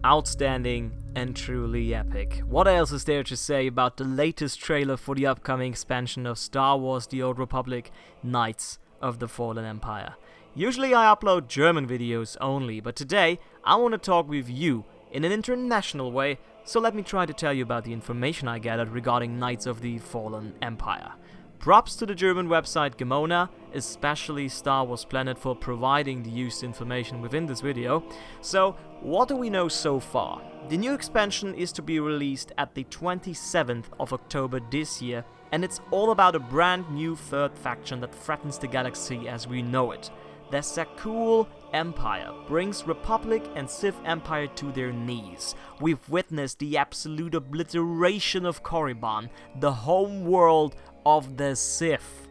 outstanding and truly epic. What else is there to say about the latest trailer for the upcoming expansion of Star Wars The Old Republic: Knights of the Fallen Empire? Usually I upload German videos only, but today I want to talk with you in an international way, so let me try to tell you about the information I gathered regarding Knights of the Fallen Empire. Props to the German website Gemona, especially Star Wars Planet, for providing the used information within this video. So, what do we know so far? The new expansion is to be released at the 27th of October this year, and it's all about a brand new third faction that threatens the galaxy as we know it. The Sakul Empire brings Republic and Sith Empire to their knees. We've witnessed the absolute obliteration of Korriban, the home world of the Sith.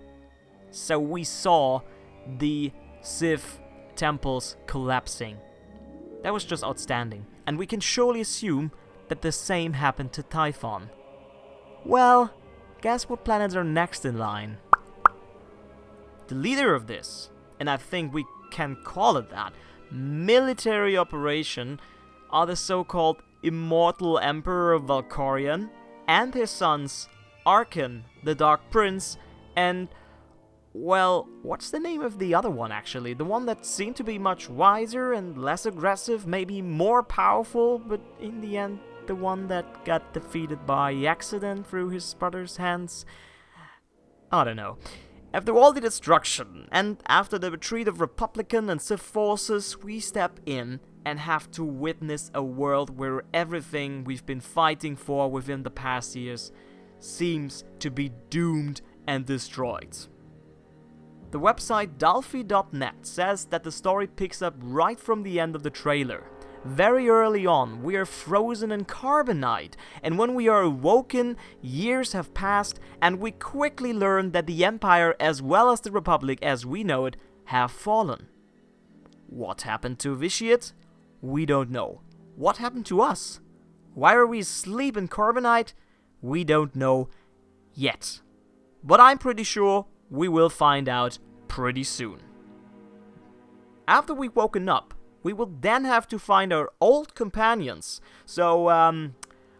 So we saw the Sith temples collapsing. That was just outstanding, and we can surely assume that the same happened to Typhon. Well, guess what planets are next in line? The leader of this, and I think we can call it that, military operation are the so-called Immortal Emperor Valkorion and his sons Arkan, the Dark Prince, and, well, what's the name of the other one actually? The one that seemed to be much wiser and less aggressive, maybe more powerful, but in the end the one that got defeated by accident through his brother's hands? I don't know. After all the destruction, and after the retreat of Republican and Sith forces, we step in and have to witness a world where everything we've been fighting for within the past years seems to be doomed and destroyed. The website Dalfi.net says that the story picks up right from the end of the trailer. Very early on, we are frozen in carbonite, and when we are awoken, years have passed, and we quickly learn that the Empire, as well as the Republic as we know it, have fallen. What happened to Vitiate? We don't know. What happened to us? Why are we asleep in carbonite? We don't know yet. But I'm pretty sure we will find out pretty soon. After we've woken up, we will then have to find our old companions. So,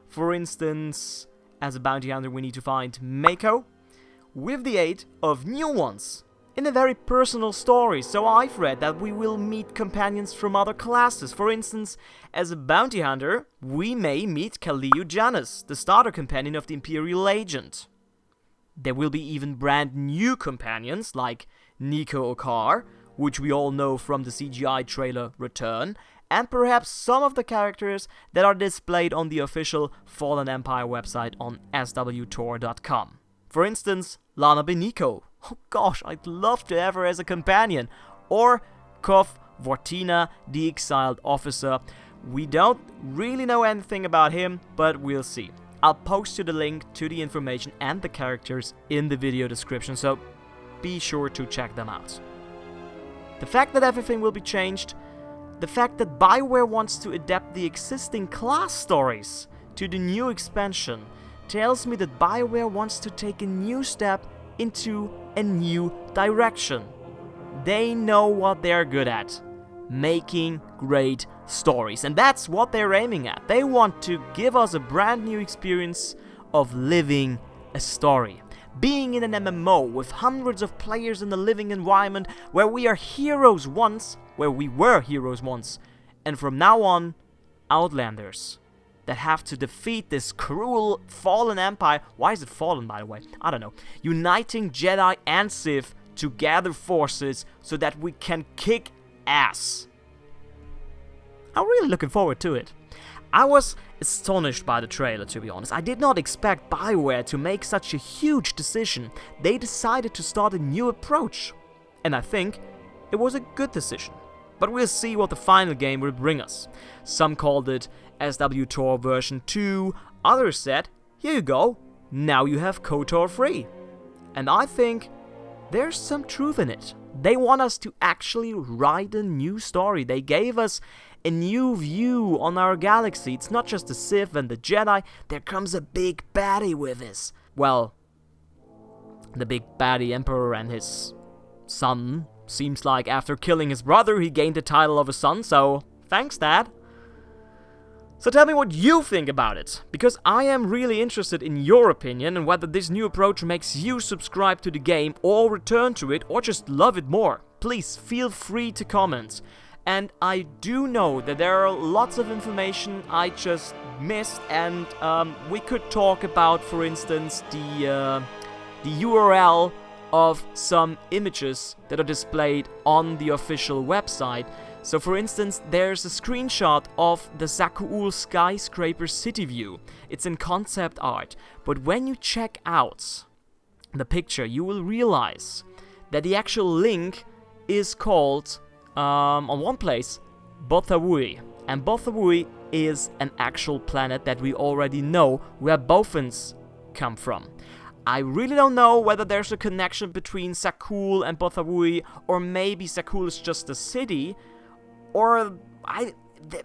for instance, as a bounty hunter we need to find Mako, with the aid of new ones, in a very personal story. So I've read that we will meet companions from other classes. For instance, as a bounty hunter, we may meet Kaliu Janus, the starter companion of the Imperial Agent. There will be even brand new companions like Nico Okar, which we all know from the CGI trailer Return, and perhaps some of the characters that are displayed on the official Fallen Empire website on SWTOR.com. For instance, Lana Beniko. Oh gosh, I'd love to have her as a companion. Or Kof Vortina, the exiled officer. We don't really know anything about him, but we'll see. I'll post you the link to the information and the characters in the video description, so be sure to check them out. The fact that everything will be changed, the fact that BioWare wants to adapt the existing class stories to the new expansion, tells me that BioWare wants to take a new step into a new direction. They know what they're good at: making great stories. And that's what they're aiming at. They want to give us a brand new experience of living a story. Being in an MMO with hundreds of players in a living environment where we were heroes once, and from now on, Outlanders that have to defeat this cruel fallen empire. Why is it fallen, by the way? I don't know. Uniting Jedi and Sith to gather forces so that we can kick ass. I'm really looking forward to it. I was astonished by the trailer, to be honest. I did not expect BioWare to make such a huge decision. They decided to start a new approach, and I think it was a good decision. But we'll see what the final game will bring us. Some called it SWTOR version 2, others said, here you go, now you have KOTOR free. And I think there's some truth in it. They want us to actually write a new story. They gave us a new view on our galaxy. It's not just the Sith and the Jedi, there comes a big baddie with us. Well, the big baddie Emperor and his son. Seems like after killing his brother, he gained the title of a son, so thanks, Dad. So tell me what you think about it, because I am really interested in your opinion and whether this new approach makes you subscribe to the game or return to it or just love it more. Please feel free to comment. And I do know that there are lots of information I just missed, and we could talk about, for instance, the URL of some images that are displayed on the official website. So for instance, there's a screenshot of the Zakuul skyscraper city view. It's in concept art, but when you check out the picture, you will realize that the actual link is called, on one place, Bothawoui. And Bothawoui is an actual planet that we already know where Bofins come from. I really don't know whether there's a connection between Zakuul and Bothawoui, or maybe Zakuul is just a city, or the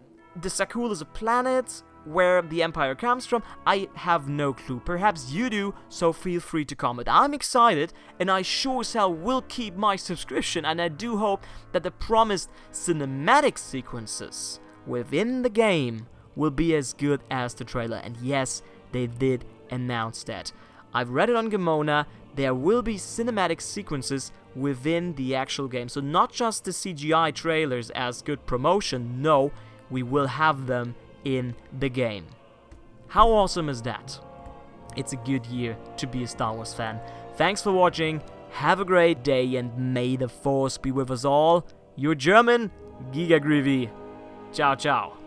Zakuul is a planet where the Empire comes from. I have no clue. Perhaps you do, so feel free to comment. I'm excited, and I sure as hell will keep my subscription, and I do hope that the promised cinematic sequences within the game will be as good as the trailer. And yes, they did announce that. I've read it on Gemona. There will be cinematic sequences within the actual game. So not just the CGI trailers as good promotion, no, we will have them in the game. How awesome is that? It's a good year to be a Star Wars fan. Thanks for watching, have a great day, and may the Force be with us all. Your German Giga Groovy. Ciao, ciao.